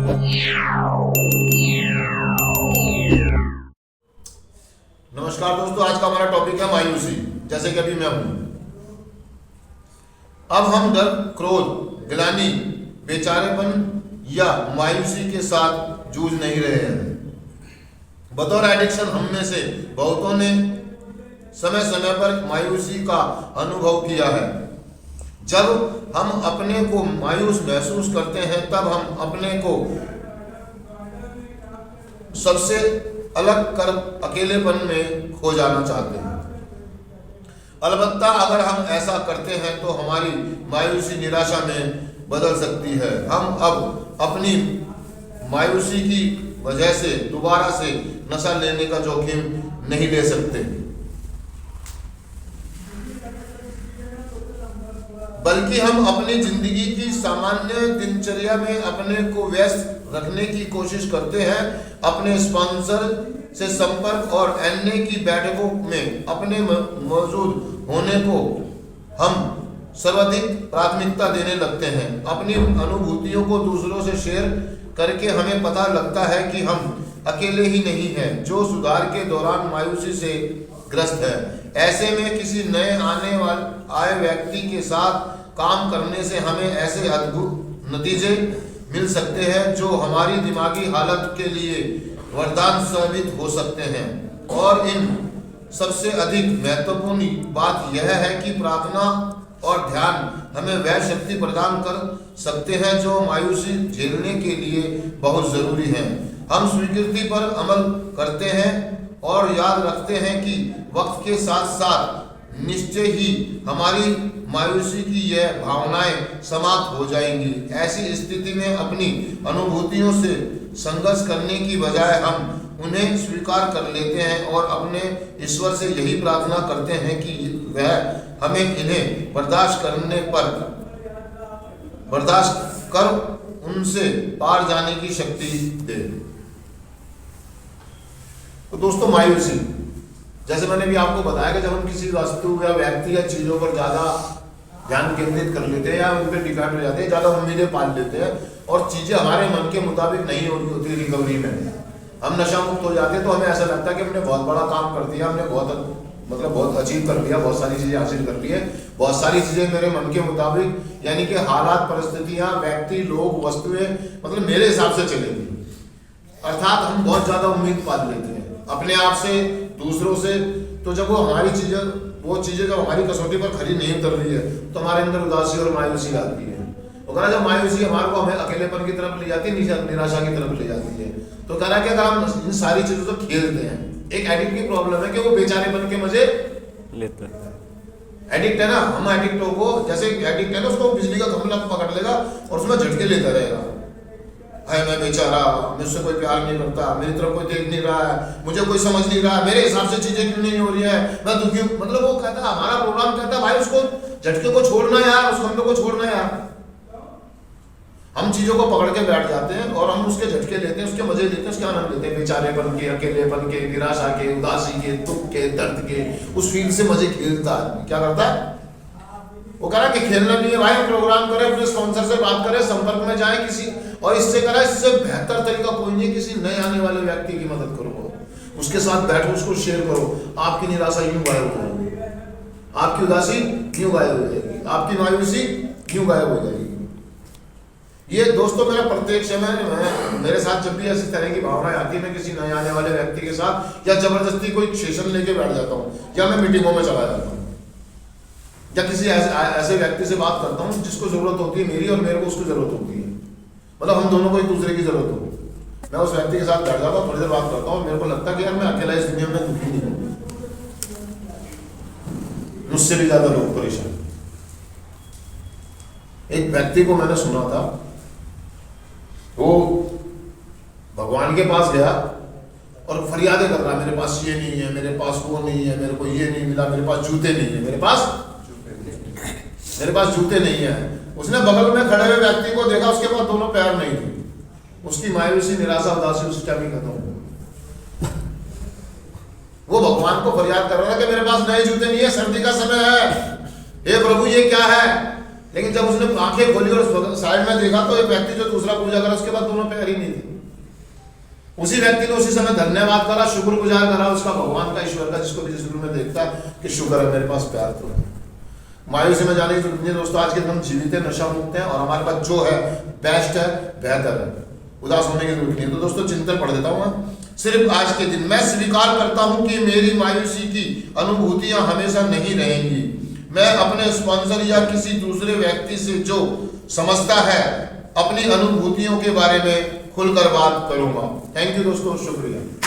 नमस्कार दोस्तों, आज का हमारा टॉपिक है मायूसी। जैसे कि अभी मैं हूं, अब हम डर, क्रोध, गिलानी, बेचारेपन या मायूसी के साथ जूझ नहीं रहे हैं। बतौर एडिक्शन हम में से बहुतों ने समय समय पर मायूसी का अनुभव किया है। जब हम अपने को मायूस महसूस करते हैं तब हम अपने को सबसे अलग कर अकेलेपन में खो जाना चाहते हैं। अलबत्ता अगर हम ऐसा करते हैं तो हमारी मायूसी निराशा में बदल सकती है। हम अब अपनी मायूसी की वजह से दोबारा से नशा लेने का जोखिम नहीं ले सकते, बल्कि हम अपनी जिंदगी की सामान्य दिनचर्या में अपने को व्यस्त रखने की कोशिश करते हैं। अपने स्पॉन्सर से संपर्क और अन्य की बैठकों में अपने मौजूद होने को हम सर्वाधिक प्राथमिकता देने लगते हैं। अपनी अनुभूतियों को दूसरों से शेयर करके हमें पता लगता है कि हम अकेले ही नहीं हैं जो सुधार के दौरान मायूसी से ग्रस्त है। ऐसे में किसी नए आए व्यक्ति के साथ काम करने से हमें ऐसे अद्भुत नतीजे मिल सकते हैं जो हमारी दिमागी हालत के लिए वरदान साबित हो सकते हैं। और इन सबसे अधिक महत्वपूर्ण बात यह है कि प्रार्थना और ध्यान हमें वह शक्ति प्रदान कर सकते हैं जो मायूसी झेलने के लिए बहुत जरूरी है। हम स्वीकृति पर अमल करते हैं और याद रखते हैं कि वक्त के साथ साथ निश्चय ही हमारी मायूसी की यह भावनाएं समाप्त हो जाएंगी। ऐसी स्थिति में अपनी अनुभूतियों से संघर्ष करने की बजाय हम उन्हें स्वीकार कर लेते हैं और अपने ईश्वर से यही प्रार्थना करते हैं कि वह हमें इन्हें बर्दाश्त कर उनसे पार जाने की शक्ति दे। तो दोस्तों, मायूसी, जैसे मैंने भी आपको बताया कि जब हम किसी वस्तु या व्यक्ति या चीजों पर ज्यादा ध्यान केंद्रित कर लेते हैं या उन पर डिपेंड हो जाते हैं, ज्यादा उम्मीदें पाल लेते हैं और चीजें हमारे मन के मुताबिक नहीं हो रही होती रिकवरी में, हम नशा मुक्त हो जाते हैं तो हमें ऐसा लगता है कि हमने बहुत बड़ा काम कर दिया, हमने बहुत अचीव कर लिया, बहुत सारी चीजें हासिल कर ली है, बहुत सारी चीजें मेरे मन के मुताबिक, यानी कि हालात, परिस्थितियां, व्यक्ति, लोग, वस्तुएं मेरे हिसाब से चलेंगी। अर्थात हम बहुत ज्यादा उम्मीद पाल लेते हैं अपने आप से, दूसरों से। तो जब वो चीजें जब हमारी कसौटी पर खरी नहीं उतर रही है तो हमारे अंदर उदासी और मायूसी आती है। वो कह रहा जब मायूसी हमारे को हमें अकेलेपन की तरफ ले जाती है, निराशा की तरफ ले जाती है। तो कह रहा कि अगर हम इन सारी चीजों से खेलते हैं, एक एडिक्ट की प्रॉब्लम है कि वो बेचारेपन के मजे लेते हैं। एडिक्ट है ना, हम एडिक्ट को, जैसे एडिक्ट है ना, उसको बिजली का खंभा पकड़ लेगा और उसमें झटके लेता रहेगा। है मैं बेचारा, मुझसे कोई प्यार नहीं करता, मेरी तरफ कोई देख नहीं रहा है, मुझे कोई समझ नहीं रहा है, मेरे हिसाब से चीजें क्यों नहीं हो रही है, मैं दुखी हूं। वो कहता है, हमारा प्रोग्राम कहता है भाई उसको झटके को छोड़ना यार, उस खंभे को छोड़ना यार। हम चीजों को पकड़ के बैठ जाते हैं और हम उसके झटके लेते हैं, उसके मजे लेते हैं, उसके आनंद लेते हैं, बेचारेपन के, अकेलेपन के, निराशा के, उदासी के, दुख के, दर्द के, उस फील से मजे खेलता है। क्या करता है वो, कह रहा कि खेलना नहीं है भाई, प्रोग्राम करें, अपने स्पॉन्सर से बात करें, संपर्क में जाए किसी, और इससे करा, इससे बेहतर तरीका कोई नहीं, किसी नए आने वाले व्यक्ति की मदद करो, उसके साथ बैठो, उसको शेयर करो। आपकी निराशा यूं गायब हो जाएगी, आपकी उदासी यूं गायब हो जाएगी, आपकी मायूसी यूं गायब हो जाएगी। ये दोस्तों मेरा प्रत्यक्ष है। मेरे साथ जब भी ऐसी तरह की भावनाएं आती है, मैं किसी नए आने वाले व्यक्ति के साथ या जबरदस्ती कोई सेशन लेके बैठ जाता हूँ या मैं मीटिंगों में चला जाता हूँ या किसी ऐसे व्यक्ति से बात करता हूँ जिसको जरूरत होती है मेरी और मेरे को उसकी जरूरत होती है, हम दोनों को एक दूसरे की जरूरत हो। मैं उस व्यक्ति के साथ बैठ जाता हूँ, थोड़ी देर बात करता हूँ, मेरे को लगता है कि यार मैं अकेला इस दुनिया में दुखी नहीं हूँ, मुझसे भी ज्यादा लोग परेशान। एक व्यक्ति को मैंने सुना था, वो भगवान के पास गया और फरियादें कर रहा, मेरे पास ये नहीं है, मेरे पास वो नहीं है, मेरे को ये नहीं मिला, मेरे पास जूते नहीं है, मेरे पास जूते नहीं है। उसने बगल में खड़े हुए व्यक्ति को देखा, उसके पास दोनों पैर नहीं थे। उसकी मायूसी, निराशा, उदासी उस टाइम ही खत्म हो। वो भगवान को फरियाद कर रहा था कि मेरे पास नए जूते नहीं है, सर्दी का समय है, हे प्रभु ये क्या है, लेकिन जब उसने आंखें खोली और साइड में देखा तो एक व्यक्ति जो दूसरा पूजा करा, उसके बाद दोनों पैर ही नहीं थे। उसी व्यक्ति ने उसी समय धन्यवाद करा, शुक्रगुजार करा उसका, भगवान का, ईश्वर का, जिसको भी जिस रूप में देखता है कि शुक्र है मेरे पास प्यार तो है। मायूसी में जाने की जरूरत नहीं दोस्तों। आज के दिन हम जीवित है, नशा मुक्त है और हमारे पास जो है बेस्ट है, बेहतर है। उदास होने की जरूरत नहीं है। तो दोस्तों चिंतन पढ़ देता हूँ मैं। सिर्फ आज के दिन मैं स्वीकार करता हूँ कि मेरी मायूसी की अनुभूतियां हमेशा नहीं रहेंगी। मैं अपने स्पॉन्सर या किसी दूसरे व्यक्ति से जो समझता है अपनी अनुभूतियों के बारे में खुलकर बात करूंगा। थैंक यू दोस्तों, शुक्रिया।